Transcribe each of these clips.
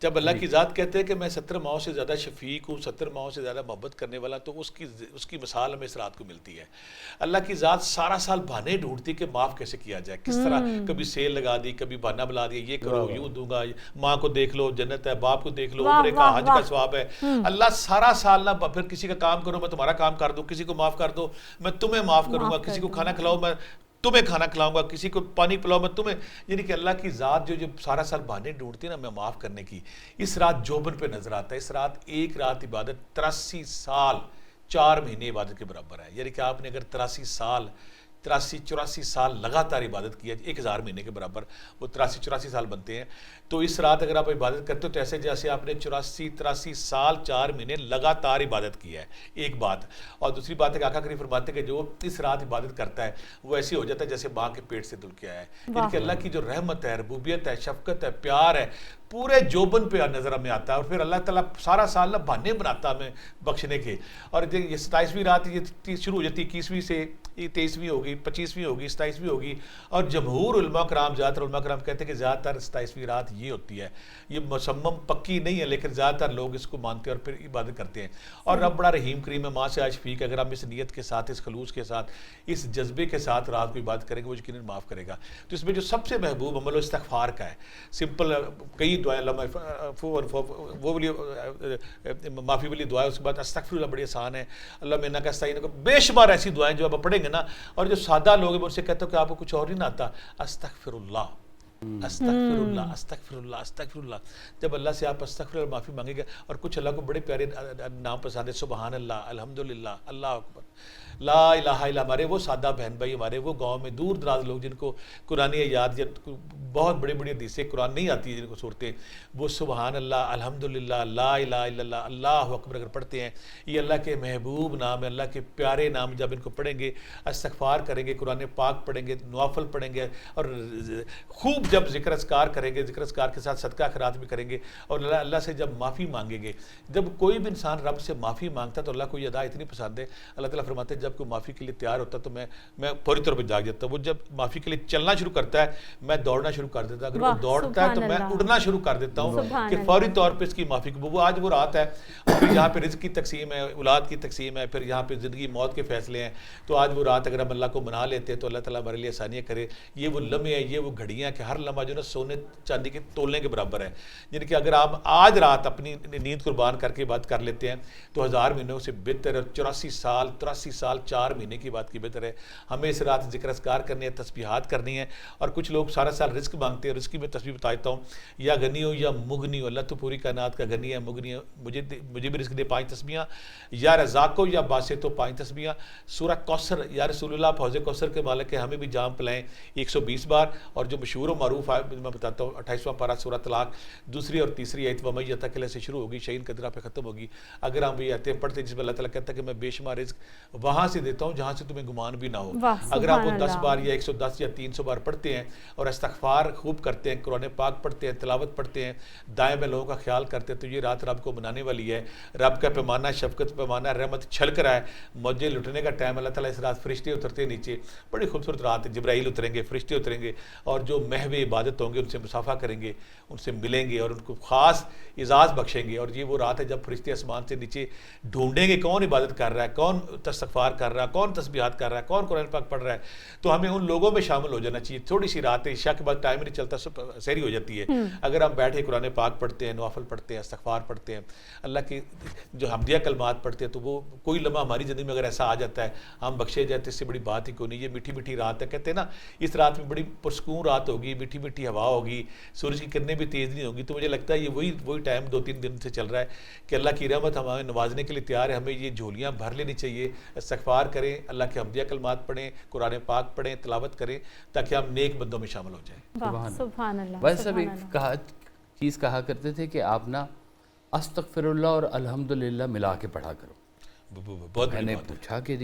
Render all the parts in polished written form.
جب اللہ کی ذات کہتے ہیں کہ میں 70 ماؤں سے زیادہ شفیق ہوں، 70 ماؤں سے زیادہ محبت کرنے والا، تو اس کی مثال ہمیں اس رات کو ملتی ہے۔ اللہ کی ذات سارا سال بہانے ڈھونڈتی کہ معاف کیسے کیا جائے، کس طرح، کبھی سیل لگا دی، کبھی بہانہ بلا دیا، یہ کرو، یوں دوں گا، ماں کو دیکھ لو جنت ہے، باپ کو دیکھ لو عمرے کا حج کا ثواب ہے۔ اللہ سارا سال نہ پھر کسی کا کام کرو میں تمہارا کام کر دوں، کسی کو معاف کر دو میں تمہیں معاف کروں گا، کسی کو کھانا کھلاؤ میں تمہیں کھانا کھلاؤں گا، کسی کو پانی پلاؤ میں تمہیں، یعنی کہ اللہ کی ذات جو سارا سال بہانے ڈھونڈتی ہے نا میں معاف کرنے کی، اس رات جوبن پہ نظر آتا ہے۔ اس رات ایک رات عبادت 83 سال 4 مہینے عبادت کے برابر ہے۔ یعنی کہ آپ نے اگر 83 سال 84 سال لگاتار عبادت کی ہے، 1000 مہینے کے برابر وہ 84 سال بنتے ہیں، تو اس رات اگر آپ عبادت کرتے ہو تو ایسے جیسے آپ نے 83 سال 4 مہینے لگاتار عبادت کی ہے، ایک بات۔ اور دوسری بات ہے کہ آقا کریم فرماتے ہیں کہ جو اس رات عبادت کرتا ہے وہ ایسی ہو جاتا ہے جیسے ماں کے پیٹ سے دل کے آیا ہے۔ یعنی کہ اللہ کی جو رحمت ہے، ربوبیت ہے، شفقت ہے، پیار ہے، پورے جوبن پہ نظر ہمیں آتا ہے، اور پھر اللہ تعالیٰ سارا سال بہانے بناتا ہمیں بخشنے کے۔ اور یہ 27ویں رات یہ شروع ہو جاتی ہے 21ویں سے، 23ویں ہوگی، 25ویں ہوگی، 27ویں ہوگی، اور جمہور علماء کرام، زیادہ تر علماء کرام کہتے ہیں کہ زیادہ تر 27ویں رات یہ ہوتی ہے۔ یہ مصمم پکی نہیں ہے لیکن زیادہ تر لوگ اس کو مانتے ہیں اور پھر عبادت کرتے ہیں۔ اور رب بڑا رحیم کریم ہے، ماں سے آج فیق، اگر ہم اس نیت کے ساتھ، اس خلوص کے ساتھ، اس جذبے کے ساتھ رات کو عبادت کریں گے وہ یقیناً معاف کرے گا۔ تو اس میں جو سب سے محبوب عمل استغفار کا ہے، سمپل کئی دعائیں، وہ معافی والی دعا ہے، اس کے بعد استغفر اللہ بڑی آسان ہے، اللہ میں کا استعین، بے شمار ایسی دعائیں جو آپ پڑھیں گے نا، اور جو سادہ لوگ ہیں میں ان سے کہتا ہوں کہ آپ کو کچھ اور نہیں نہ آتا، استغفر اللہ استغفر اللہ استغفر اللہ استغفر اللہ۔ جب اللہ سے آپ استغفر اللہ معافی مانگیں گے، اور کچھ اللہ کو بڑے پیارے نام پسند ہے، سبحان اللہ، الحمدللہ، اللہ اکبر، لا الہ الا، ہمارے وہ سادہ بہن بھائی، ہمارے وہ گاؤں میں دور دراز لوگ جن کو قرآن یاد یا بہت بڑی بڑی حدیثیں قرآن نہیں آتی جن کو صورتیں، وہ سبحان اللہ، الحمدللہ، لا الہ الا اللہ، اللہ اکبر اگر پڑھتے ہیں، یہ اللہ کے محبوب نام ہے، اللہ کے پیارے نام، جب ان کو پڑھیں گے، استغفار کریں گے، قرآن پاک پڑھیں گے، نوافل پڑھیں گے، اور خوب جب ذکر اذکار کریں گے، ذکر اذکار کے ساتھ صدقہ خیرات بھی کریں گے، اور اللہ سے جب معافی مانگیں گے، جب کوئی بھی انسان رب سے معافی مانگتا ہے تو اللہ کو یہ ادا اتنی پسند ہے، اللہ تعالیٰ فرماتے ہیں جب کوئی معافی کے لیے تیار ہوتا ہے تو میں فوری طور پہ جاگ جاتا ہوں، وہ جب معافی کے لیے چلنا شروع کرتا ہے میں دوڑنا شروع کر دیتا ہوں، اگر وہ دوڑتا ہے تو میں اڑنا شروع کر دیتا ہوں کہ فوری طور پہ اس کی معافی کو، وہ آج وہ رات ہے، پھر یہاں پہ رزق کی تقسیم ہے، اولاد کی تقسیم ہے، پھر یہاں پہ زندگی موت کے فیصلے ہیں، تو آج وہ رات اگر ہم اللہ کو منا لیتے ہیں تو اللہ تعالیٰ ہمارے لیے آسانیاں کرے۔ یہ وہ لمحے ہیں، یہ وہ گھڑیاں ہیں کہ ہر لمحہ جو نا سونے چاندی کے تولنے کے برابر ہے، یعنی کہ اگر آپ آج رات اپنی نیند قربان کر کے بات کر لیتے ہیں تو 1000 مہینوں سے بہتر ہے، 84 سال 4 مہینے کی بات کی بہتر ہے۔ ہمیں اس رات ذکر اذکار کرنی ہے، تسبیحات کرنی ہے، اور کچھ لوگ سارا سال رزق مانگتے ہیں، رزق کی میں تسبیح بتا دیتا ہوں، یا غنی ہو یا مغنی ہو، اللہ تو پوری کائنات کا غنی ہے، مغنی ہے، مجھے بھی رزق دے 5 تسبیحاں، یا رزاق ہو یا باسط ہو 5 تسبیحاں، سورہ کوثر، یا رسول اللہ حوض کوثر کے مالک ہے، ہمیں بھی جام پلائیں 120 بار، اور جو مشہور و معروف ہے میں بتاتا ہوں 28واں پارہ سورہ طلاق، دوسری اور تیسری آیت وَمَن يَتَّقِ سے شروع ہوگی، شعین قدرہ پہ ختم ہوگی۔ اگر ہم یہ آیتیں پڑھتے ہیں جس میں اللہ تعالیٰ کہتا ہے کہ میں بے شمار رزق وہاں سے دیتا ہوں جہاں سے تمہیں گمان بھی نہ ہو، اگر آپ وہ 10 بار یا 110 یا 300 بار پڑھتے ہیں اور استغفار خوب کرتے ہیں، قرآن پاک پڑھتے ہیں، تلاوت پڑھتے ہیں، دائیں بائیں لوگوں کا خیال کرتے ہیں، تو یہ رات رب کو منانے والی ہے۔ رب کا پیمانہ، شفقت پیمانہ، رحمت چھلک رہا ہے، موجے لٹنے کا ٹائم، اللہ تعالیٰ اس رات فرشتے اترتے ہیں نیچے، بڑی خوبصورت رات ہے، جبرائیل اتریں گے، فرشتے اتریں گے، اور جو محو عبادت ہوں گے ان سے مصافحہ کریں گے، ان سے ملیں گے اور ان کو خاص اعزاز بخشیں گے۔ اور یہ وہ رات ہے جب فرشتے آسمان سے نیچے ڈھونڈیں گے کون عبادت کر رہا ہے، کون استغفار کر رہا ہے، کون تسبیحات کر رہا ہے، کون قرآن پاک پڑھ رہا ہے، تو ہمیں ان لوگوں میں شامل ہو جانا چاہیے۔ تھوڑی سی رات ہے، عشاء کے بعد ٹائم نہیں چلتا، سحری ہو جاتی ہے، اگر ہم بیٹھے قرآن پاک پڑھتے ہیں، نوافل پڑھتے ہیں، استغفار پڑھتے ہیں، اللہ کی جو حمدیہ کلمات پڑھتے ہیں، تو وہ کوئی لمحہ ہماری زندگی میں اگر ایسا آ جاتا ہے ہم بخشے جاتے، اس سے بڑی بات ہی کوئی نہیں۔ یہ میٹھی میٹھی رات ہے، کہتے ہیں نا اس رات میں بڑی پرسکون رات ہوگی، میٹھی میٹھی ہوا ہوگی، سورج کی کرنیں بھی تیز نہیں ہوگی، تو مجھے لگتا ہے یہ وہی ٹائم 2-3 دن سے چل رہا ہے کہ اللہ کی رحمت ہمیں نوازنے کے لیے تیار ہے، ہمیں یہ جھولیاں بھر لینی چاہیے، استغفار کریں، اللہ کے حمدیہ کلمات پڑھیں، قرآن پاک پڑھیں، تلاوت کریں، تاکہ ہم نیک بندوں میں شامل ہو جائیں۔ سبحان اللہ۔ ویسے صاحب ایک چیز کہا کرتے تھے کہ آپ نا استغفر اللہ اور الحمدللہ ملا کے پڑھا کرو، میں نے پوچھا کہ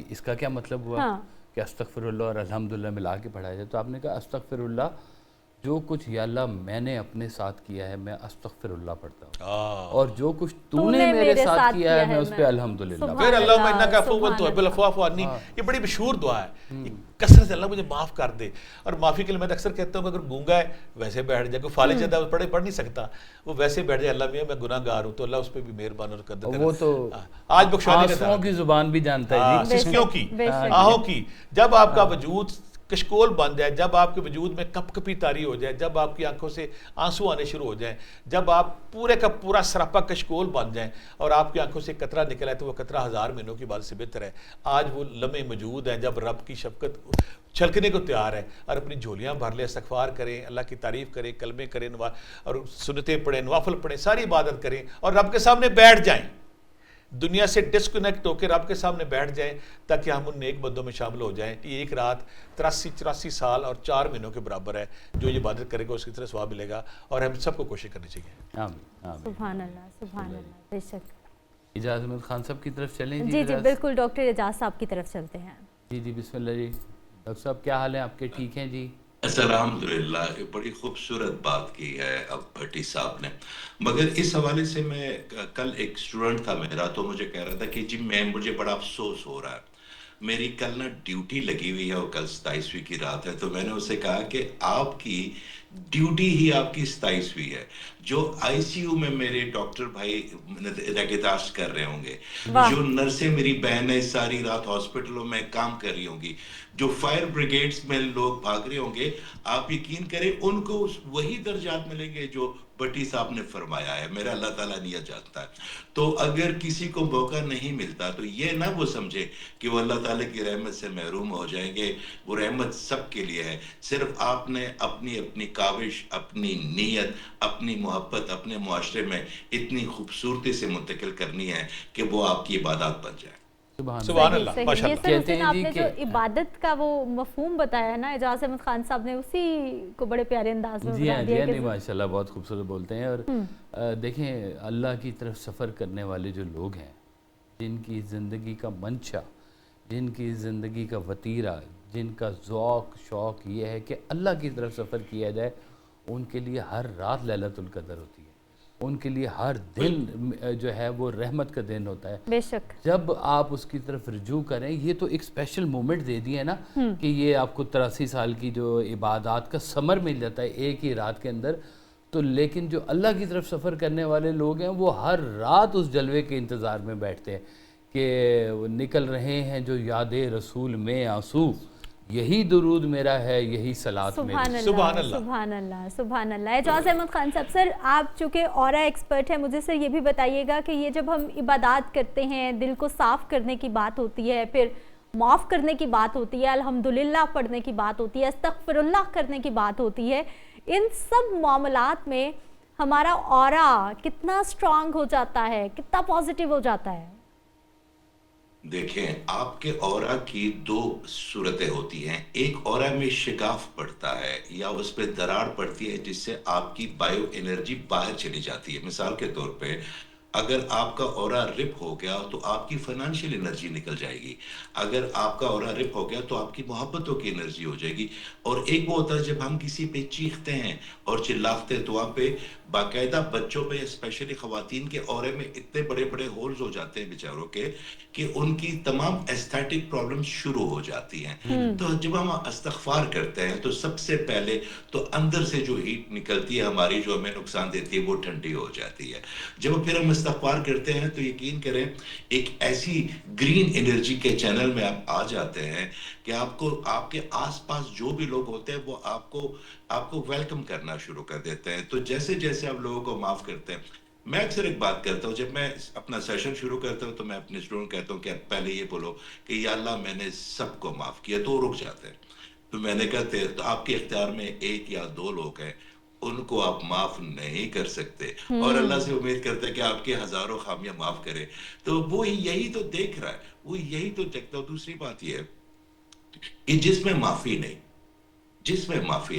اس کا کیا مطلب ہوا کہ استغفر اللہ اور الحمدللہ ملا کے پڑھا جائے، تو آپ نے کہا استغفر اللہ جو کچھ یا اللہ میں نے اپنے ساتھ کیا ہے میں استغفر اللہ پڑھتا ہوں، آہ. اور جو کچھ تو نے میرے ساتھ کیا ہے میں اس پہ الحمدللہ پھر اللہ میں انکا عفو تحب العفو فاعف عنی، یہ بڑی مشہور دعا ہے، یہ کثرت سے اللہ مجھے معاف کر دے. اور معافی کے لیے میں اکثر کہتا ہوں کہ اگر گونگا ہے ویسے بیٹھ جائے، کوئی فالج ہے پڑھ نہیں سکتا، وہ ویسے بیٹھ جائے اللہ میاں میں گناہ گار ہوں، تو اللہ اس پہ بھی مہربان اور قدر کرے. وہ تو آج بخشوانے کا آنسوؤں کی زبان بھی جانتا ہے جی. سسکیوں کی، آہوں کی. جب آپ کا وجود کشکول بن جائے، جب آپ کے وجود میں کپ کپی طاری ہو جائے، جب آپ کی آنکھوں سے آنسو آنے شروع ہو جائیں، جب آپ پورے کا پورا سراپا کشکول بن جائیں اور آپ کی آنکھوں سے قطرہ نکل آئے تو وہ قطرہ 1000 مہینوں کی بات سے بہتر ہے. آج وہ لمحے موجود ہیں جب رب کی شفقت چھلکنے کو تیار ہے، اور اپنی جھولیاں بھر لیں، استغفار کریں، اللہ کی تعریف کریں، کلمے کریں اور سنتیں پڑھیں، نوافل پڑھیں، ساری عبادت کریں اور رب کے سامنے بیٹھ جائیں، دنیا سے ڈسکنیکٹ ہو کے رب کے سامنے بیٹھ جائیں تاکہ ہم ان نیک بندوں میں شامل ہو جائیں. یہ ایک رات 83 سال اور 4 مہینوں کے برابر ہے. جو یہ عبادت کرے گا اس کی طرح ثواب ملے گا، اور ہم سب کو کوشش کرنی چاہیے. آمین آمین. سبحان اللہ سبحان اللہ. بے شک. اجازت احمد خان صاحب کی طرف چلیں جی جی بالکل، ڈاکٹر اعجاز صاحب کی طرف چلتے ہیں. جی جی بسم اللہ جی. ڈاکٹر صاحب کیا حال ہیں آپ کے؟ ٹھیک ہیں جی؟ الحمدللہ. بڑی خوبصورت بات کی ہے اب بھٹی صاحب نے، مگر اس حوالے سے میں کل ایک اسٹوڈنٹ تھا میرا تو مجھے کہہ رہا تھا کہ جی مجھے بڑا افسوس ہو رہا ہے، میری کل نا ڈیوٹی لگی ہوئی ہے اور کل 27ویں کی رات ہے. تو میں نے اسے کہا کہ آپ کی ڈیوٹی ہی آپ کی 27ویں ہے. جو آئی سی یو میں میرے ڈاکٹر بھائی نگہداشت کر رہے ہوں گے، جو نرسیں میری بہنیں ساری رات ہاسپٹلوں میں کام کر رہی ہوں گی، جو فائر بریگیڈز میں لوگ بھاگ رہے ہوں گے، آپ یقین کریں ان کو وہی درجات ملیں گے جو بٹی صاحب نے فرمایا ہے. میرا اللہ تعالیٰ نہیں جانتا ہے. تو اگر کسی کو موقع نہیں ملتا تو یہ نہ وہ سمجھے کہ وہ اللہ تعالیٰ کی رحمت سے محروم ہو جائیں گے. وہ رحمت سب کے لیے ہے. صرف آپ نے اپنی کاوش، اپنی نیت، اپنی محبت اپنے معاشرے میں اتنی خوبصورتی سے منتقل کرنی ہے کہ وہ آپ کی عبادات بن جائے. سبحان اللہ. یہ سر حسین آپ نے جو عبادت کا وہ مفہوم بتایا نا اعجاز احمد خان صاحب نے، اسی کو بڑے پیارے انداز میں بتا دیا. جی ماشاءاللہ بہت خوبصورت بولتے ہیں. اور دیکھیں اللہ کی طرف سفر کرنے والے جو لوگ ہیں، جن کی زندگی کا منشا، جن کی زندگی کا وتیرہ، جن کا ذوق شوق یہ ہے کہ اللہ کی طرف سفر کیا جائے، ان کے لیے ہر رات لیلۃ القدر ہوتی ہے. ان کے لیے ہر دن جو ہے وہ رحمت کا دن ہوتا ہے. بے شک. جب آپ اس کی طرف رجوع کریں، یہ تو ایک اسپیشل مومنٹ دے دیا ہے نا کہ یہ آپ کو 83 سال کی جو عبادات کا ثمر مل جاتا ہے ایک ہی رات کے اندر. تو لیکن جو اللہ کی طرف سفر کرنے والے لوگ ہیں وہ ہر رات اس جلوے کے انتظار میں بیٹھتے ہیں کہ نکل رہے ہیں جو یاد رسول میں آنسو، یہی درود میرا ہے، یہی صلاۃ میری. سبحان اللہ سبحان اللہ سبحان اللہ. اعجاز احمد خان صاحب، سر آپ چونکہ اورا ایکسپرٹ ہیں، مجھے سر یہ بھی بتائیے گا کہ یہ جب ہم عبادات کرتے ہیں، دل کو صاف کرنے کی بات ہوتی ہے، پھر معاف کرنے کی بات ہوتی ہے، الحمدللہ پڑھنے کی بات ہوتی ہے، استغفر اللہ کرنے کی بات ہوتی ہے، ان سب معاملات میں ہمارا اورا کتنا اسٹرانگ ہو جاتا ہے، کتنا پازیٹیو ہو جاتا ہے؟ دیکھیں، آپ کے اورا کی دو صورتیں ہوتی ہیں. ایک اورا میں شگاف پڑتا ہے یا اس پہ دراڑ پڑتی ہے جس سے آپ کی بائیو انرجی باہر چلی جاتی ہے. مثال کے طور پہ اگر آپ کا اورا رپ ہو گیا تو آپ کی فائنانشیل انرجی نکل جائے گی. اگر آپ کا اورا رپ ہو گیا تو آپ کی محبتوں کی انرجی ہو جائے گی. اور ایک وہ ہوتا ہے جب ہم کسی پہ چیختے ہیں اور چلاتے ہیں تو وہاں پہ باقاعدہ بچوں پہ اسپیشلی خواتین کے اورے میں اتنے بڑے بڑے ہولز ہو جاتے ہیں بیچاروں کے کہ ان کی تمام ایستھیٹک پرابلم شروع ہو جاتی ہیں. تو جب ہم استغفار کرتے ہیں تو سب سے پہلے تو اندر سے جو ہیٹ نکلتی ہے ہماری، جو ہمیں نقصان دیتی ہے، وہ ٹھنڈی ہو جاتی ہے. جب پھر ہم استغفار کرتے ہیں تو یقین کریں ایک ایسی گرین انرجی کے چینل میں آپ آ جاتے ہیں کہ آپ کو آپ کے آس پاس جو بھی لوگ ہوتے ہیں وہ آپ کو ویلکم کرنا شروع کر دیتے ہیں. تو جیسے جیسے آپ لوگوں کو معاف کرتے ہیں، میں اکثر ایک بات کرتا ہوں، جب میں اپنا سیشن شروع کرتا ہوں تو میں اپنے اسٹوڈنٹ کہتا ہوں کہ پہلے یہ بولو کہ یا اللہ میں نے سب کو معاف کیا. تو وہ رک جاتے ہیں. تو میں نے کہا تو آپ کے اختیار میں ایک یا دو لوگ ہیں، ان کو آپ معاف نہیں کر سکتے، اور اللہ سے امید کرتے ہیں کہ آپ کے ہزاروں خامیاں معاف کرے. تو وہ یہی تو دیکھ رہا ہے، وہ یہی تو دیکھتا. دوسری بات یہ ہے کہ جس میں معافی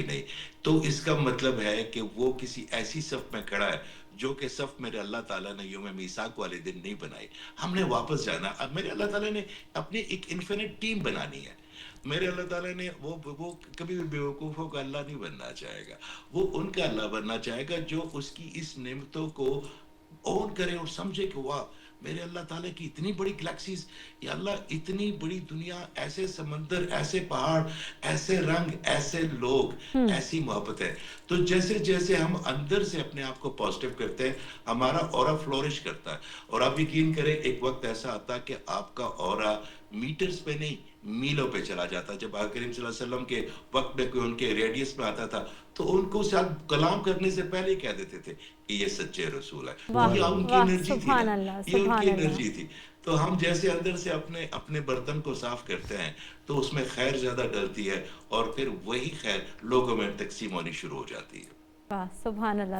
نہیں تو اس کا مطلب ہے کہ وہ کسی ایسی صف میں کھڑا ہے جو کہ صف میرے اللہ تعالیٰ نے یوم میثاق والے دن نہیں بنائی. ہم نے واپس جانا. اب میرے اللہ تعالیٰ نے اپنی ایک انفینٹ ٹیم بنانی ہے. میرے اللہ تعالیٰ نے وہ کبھی بھی بیوقوفوں کا اللہ نہیں بننا چاہے گا. وہ ان کا اللہ بننا چاہے گا جو اس کی اس نعمتوں کو اون کرے اور سمجھے کہ واہ میرے اللہ تعالیٰ کی اتنی بڑی گلیکسیز، یا اللہ اتنی بڑی دنیا، ایسے سمندر، ایسے پہاڑ، ایسے رنگ، ایسے لوگ، ایسی محبت ہے. تو جیسے جیسے ہم اندر سے اپنے آپ کو پازیٹیو کرتے ہیں ہمارا اورا فلورش کرتا ہے. اور آپ یقین کریں ایک وقت ایسا آتا ہے کہ آپ کا اورا میٹرز پہ نہیں میلوں پہ چلا جاتا. جب آقا کریم صلی اللہ علیہ وسلم کے وقت میں کوئی ان کے ریڈیس میں آتا تھا تو ان کو شاید کلام کرنے سے پہلے ہی کہہ دیتے تھے کہ یہ سچے رسول ہے. واہ یہ ان کی واہ، انرجی تھی سبحان نا، اللہ یہ ان سبحان کی اللہ. انرجی تھی. تو ہم جیسے اندر سے اپنے برتن کو صاف کرتے ہیں تو اس میں خیر زیادہ ڈلتی ہے اور پھر وہی خیر لوگوں میں تقسیم ہونی شروع ہو جاتی ہے. واہ سبحان اللہ